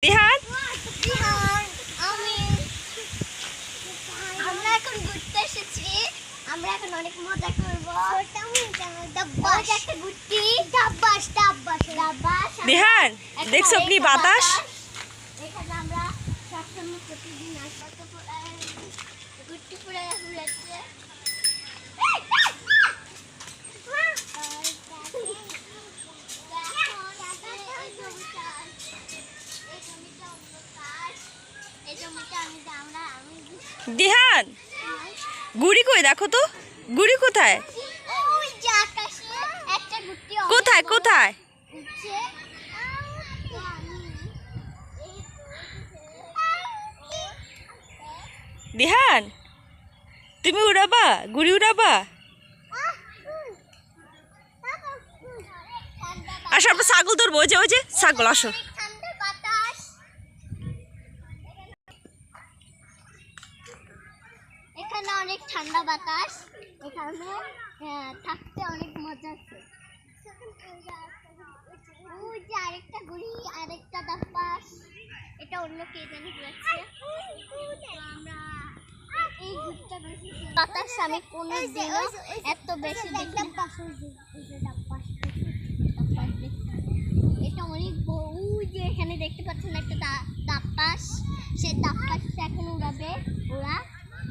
দিহান আমরা এখন ঘুরতে এসেছি। আমরা এখন অনেক মজা করবো। একটা গুটি ডাব্বাস ডাব্বাস ডাব্বাস। দিহান দেখছো কি বাতাস? এখানে আমরা সবসময় প্রতিদিন গুটি পুরো উড়াচ্ছে। দিহান গুড়ি কই দেখো তো, গুড়ি কোথায়? কোথায় কোথায়? দিহান তুমি উড়াবা, গুড়ি উড়াবা? আসো আমরা ছাগল ধরবো, ওই যে ছাগল, আসো। এখানে অনেক ঠান্ডা বাতাস, এখানে থাকতে অনেক মজা আছে। ওই যে আরেকটা গুড়ি, আরেকটা ডাব্বাস, এটা অন্য কে জানি ঘুরাচ্ছে। আমরা এই ঘুরতে বেশি বাতাস আমি কোনোদিনও এত বেশি দেখি। এটা অনেক ওই যে এখানে দেখতে পাচ্ছেন একটা ডাব্বাস, সেই ডাব্বাসটা এখন উড়াবে ওরা।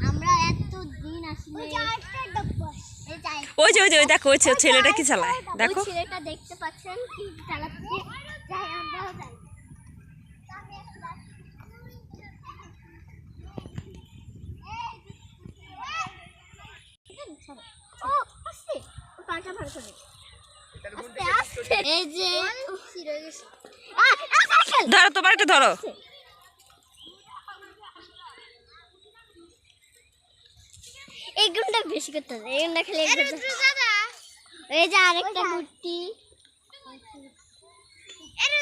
আমরা এত দিন আসলে ওই যে দেখো, ওই ছেলেটা কি চালায় দেখো। ছেলেটা দেখতে পাচ্ছেন কি চালাচ্ছে। যাই আমরাও যাই। এই যে ধরো, তোমার একটা ধরো। এই গুণটা বেশি করতে হবে, এই গুণটা খেলে এই যে আরেকটা গুটি। এটা